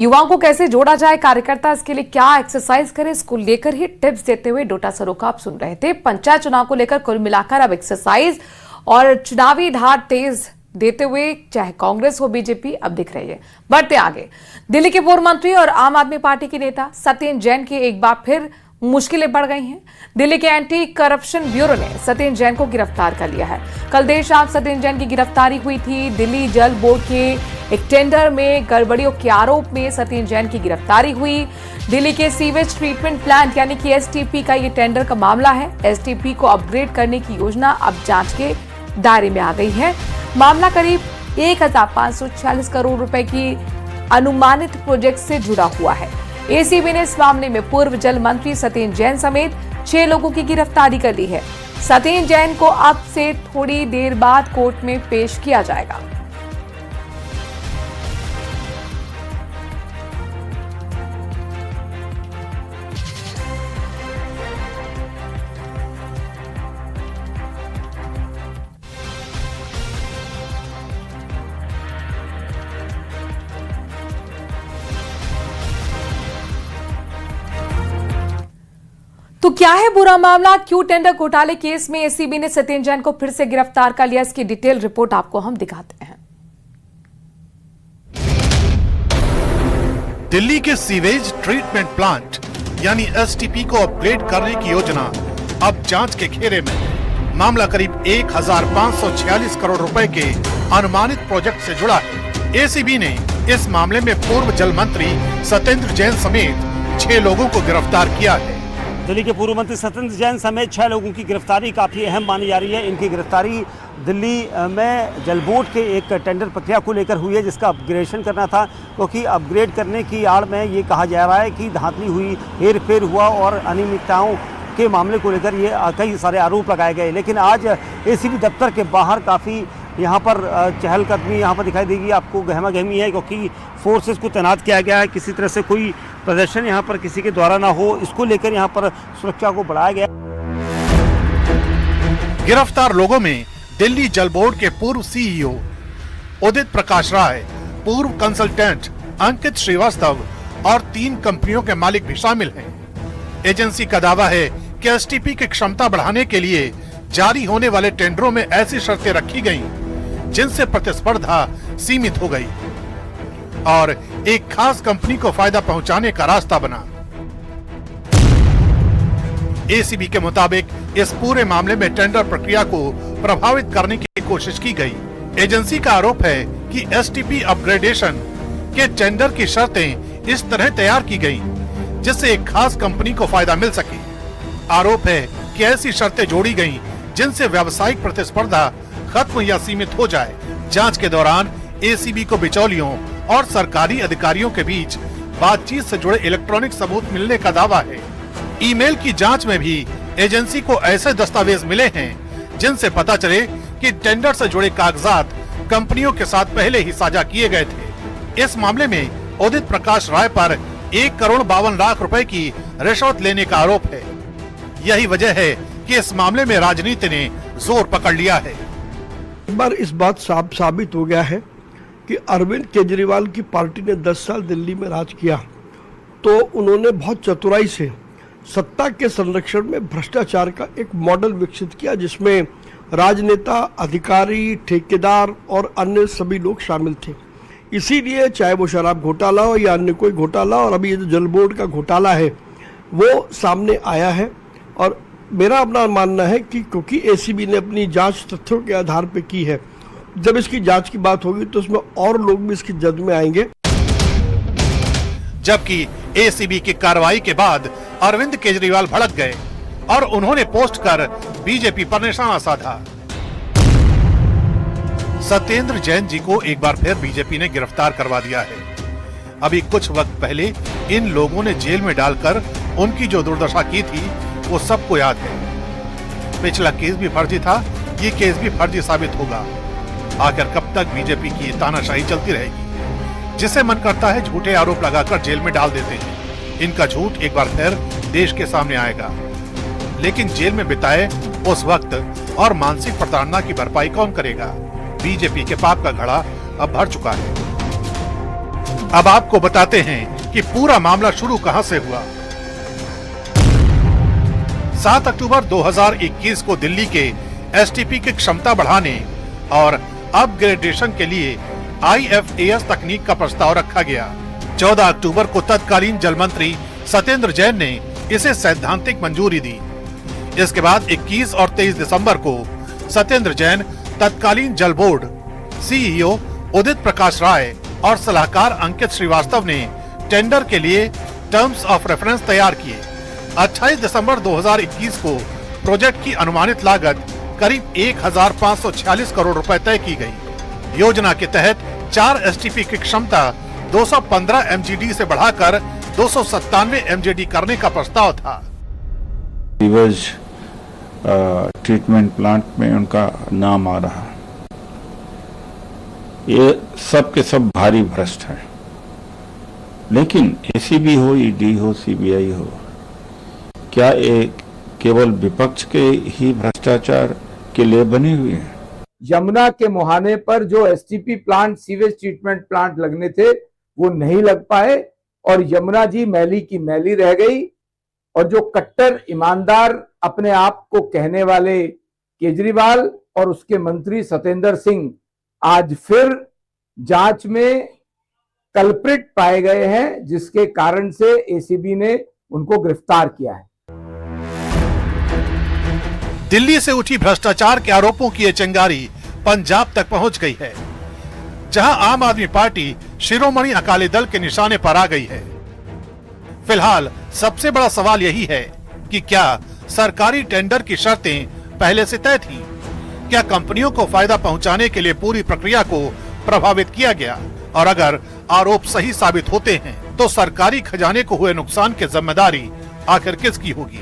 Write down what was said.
युवाओं को कैसे जोड़ा जाए कार्यकर्ता, इसके लिए क्या एक्सरसाइज करें, इसको लेकर ही टिप्स देते हुए डोटा सरोका आप सुन रहे थे। पंचायत चुनाव को लेकर कुल मिलाकर अब एक्सरसाइज और चुनावी धार तेज देते हुए चाहे कांग्रेस हो बीजेपी अब दिख रही है। बढ़ते आगे, दिल्ली के पूर्व मंत्री और आम आदमी पार्टी के नेता सत्येंद्र जैन की एक बार फिर मुश्किलें बढ़ गई हैं। दिल्ली के एंटी करप्शन ब्यूरो ने सत्येंद्र जैन को गिरफ्तार कर लिया है। कल देर शाम सत्येंद्र जैन की गिरफ्तारी हुई थी। दिल्ली जल बोर्ड के एक टेंडर में गड़बड़ियों के आरोप में सत्येंद्र जैन की गिरफ्तारी हुई। दिल्ली के सीवेज ट्रीटमेंट प्लांट यानी कि एसटीपी का ये टेंडर का मामला है। एसटीपी को अपग्रेड करने की योजना अब जांच के दायरे में आ गई है। मामला करीब 1546 करोड़ रुपए की अनुमानित प्रोजेक्ट से जुड़ा हुआ है। एसीबी ने इस मामले में पूर्व जल मंत्री सत्येंद्र जैन समेत 6 लोगों की गिरफ्तारी कर ली है। सत्येंद्र जैन को अब से थोड़ी देर बाद कोर्ट में पेश किया जाएगा। तो क्या है पूरा मामला? क्यों टेंडर घोटाले केस में एसीबी ने सत्येंद्र जैन को फिर से गिरफ्तार कर लिया? इसकी डिटेल रिपोर्ट आपको हम दिखाते हैं। दिल्ली के सीवेज ट्रीटमेंट प्लांट यानी एसटीपी को अपग्रेड करने की योजना अब जांच के घेरे में है। मामला करीब 1546 करोड़ रुपए के अनुमानित प्रोजेक्ट से जुड़ा है। एसीबी ने इस मामले में पूर्व जल मंत्री सत्येंद्र जैन समेत 6 लोगों को गिरफ्तार किया है। दिल्ली के पूर्व मंत्री सत्येंद्र जैन समेत 6 लोगों की गिरफ्तारी काफ़ी अहम मानी जा रही है। इनकी गिरफ्तारी दिल्ली में जल बोर्ड के एक टेंडर प्रक्रिया को लेकर हुई है, जिसका अपग्रेडेशन करना था, क्योंकि अपग्रेड करने की आड़ में ये कहा जा रहा है कि धांधली हुई, हेरफेर हुआ और अनियमितताओं के मामले को लेकर ये कई सारे आरोप लगाए गए। लेकिन आज एसीबी दफ्तर के बाहर काफ़ी यहाँ पर चहलकदमी यहाँ पर दिखाई देगी आपको, गहमा गहमी है, क्योंकि फोर्सेस को तैनात किया गया है। किसी तरह से कोई प्रदर्शन यहाँ पर किसी के द्वारा ना हो, इसको लेकर यहाँ पर सुरक्षा को बढ़ाया गया। गिरफ्तार लोगों में दिल्ली जल बोर्ड के पूर्व सीईओ उदित प्रकाश राय, पूर्व कंसल्टेंट अंकित श्रीवास्तव और 3 कंपनियों के मालिक भी शामिल हैं। एजेंसी का दावा है कि एसटीपी की क्षमता बढ़ाने के लिए जारी होने वाले टेंडरों में ऐसी शर्तें रखी गईं जिनसे प्रतिस्पर्धा सीमित हो गई और एक खास कंपनी को फायदा पहुंचाने का रास्ता बना। एसीबी के मुताबिक इस पूरे मामले में टेंडर प्रक्रिया को प्रभावित करने की कोशिश की गई। एजेंसी का आरोप है कि एसटीपी अपग्रेडेशन के टेंडर की शर्तें इस तरह तैयार की गईं जिससे एक खास कंपनी को फायदा मिल सके। आरोप है कि ऐसी शर्तें जोड़ी गईं जिनसे व्यावसायिक प्रतिस्पर्धा खत्म या सीमित हो जाए। जांच के दौरान एसीबी को बिचौलियों और सरकारी अधिकारियों के बीच बातचीत से जुड़े इलेक्ट्रॉनिक सबूत मिलने का दावा है। ईमेल की जांच में भी एजेंसी को ऐसे दस्तावेज मिले हैं जिनसे पता चले कि टेंडर से जुड़े कागजात कंपनियों के साथ पहले ही साझा किए गए थे। इस मामले में उदित प्रकाश राय पर 1 करोड़ 52 लाख रुपए की रिश्वत लेने का आरोप है। यही वजह है कि इस मामले में राजनीति ने जोर पकड़ लिया है। एक बार इस बात साबित हो गया है कि अरविंद केजरीवाल की पार्टी ने 10 साल दिल्ली में राज किया, तो उन्होंने बहुत चतुराई से सत्ता के संरक्षण में भ्रष्टाचार का एक मॉडल विकसित किया, जिसमें राजनेता, अधिकारी, ठेकेदार और अन्य सभी लोग शामिल थे। इसीलिए चाहे वो शराब घोटाला हो या अन्य कोई घोटाला, और अभी ये जो जल बोर्ड का घोटाला है वो सामने आया है। और मेरा अपना मानना है कि क्योंकि एसीबी ने अपनी जांच तथ्यों के आधार पर की है, जब इसकी जांच की बात होगी तो उसमें और लोग भी इसकी जद में आएंगे। जबकि एसीबी की कार्रवाई के बाद अरविंद केजरीवाल भड़क गए और उन्होंने पोस्ट कर बीजेपी पर निशाना साधा। सत्येंद्र जैन जी को एक बार फिर बीजेपी ने गिरफ्तार करवा दिया है। अभी कुछ वक्त पहले इन लोगों ने जेल में डालकर उनकी जो दुर्दशा की थी वो सबको याद है। पिछला केस भी फर्जी था, ये केस भी फर्जी साबित होगा। आखिर कब तक बीजेपी की तानाशाही चलती रहेगी? जिसे मन करता है झूठे आरोप लगाकर जेल में डाल देते हैं। इनका झूठ एक बार फिर देश के सामने आएगा, लेकिन जेल में बिताए उस वक्त और मानसिक प्रताड़ना की भरपाई कौन करेगा? बीजेपी के पाप का घड़ा अब भर चुका है। अब आपको बताते हैं कि पूरा मामला शुरू कहां से हुआ। 7 अक्टूबर 2021 को दिल्ली के एसटीपी की क्षमता बढ़ाने और अपग्रेडेशन के लिए IFAS तकनीक का प्रस्ताव रखा गया। 14 अक्टूबर को तत्कालीन जल मंत्री सत्येंद्र जैन ने इसे सैद्धांतिक मंजूरी दी। इसके बाद 21 और 23 दिसंबर को सत्येंद्र जैन, तत्कालीन जल बोर्ड CEO उदित प्रकाश राय और सलाहकार अंकित श्रीवास्तव ने टेंडर के लिए टर्म्स ऑफ रेफरेंस तैयार किए। 28 दिसंबर 2021 को प्रोजेक्ट की अनुमानित लागत करीब 1546 करोड़ रुपए तय की गई। योजना के तहत 4 STP की क्षमता 215 MGD से बढ़ाकर 297 MGD करने का प्रस्ताव था। सीवेज ट्रीटमेंट प्लांट में उनका नाम आ रहा, ये सब के सब भारी भ्रष्ट हैं। लेकिन ACB हो, ED हो, CBI हो, क्या ये केवल विपक्ष के ही भ्रष्टाचार के लिए बनी हुई है? यमुना के मुहाने पर जो STP plant, sewage treatment plant लगने थे वो नहीं लग पाए और यमुना जी मैली की मैली रह गई। और जो कट्टर ईमानदार अपने आप को कहने वाले केजरीवाल और उसके मंत्री सत्येंद्र सिंह आज फिर जांच में कल्प्रिट पाए गए हैं, जिसके कारण से ACB ने उनको गिरफ्तार किया है। दिल्ली से उठी भ्रष्टाचार के आरोपों की ये चिंगारी पंजाब तक पहुंच गई है, जहां आम आदमी पार्टी शिरोमणि अकाली दल के निशाने पर आ गई है। फिलहाल सबसे बड़ा सवाल यही है कि क्या सरकारी टेंडर की शर्तें पहले से तय थी? क्या कंपनियों को फायदा पहुंचाने के लिए पूरी प्रक्रिया को प्रभावित किया गया? और अगर आरोप सही साबित होते हैं तो सरकारी खजाने को हुए नुकसान की जिम्मेदारी आखिर किसकी होगी?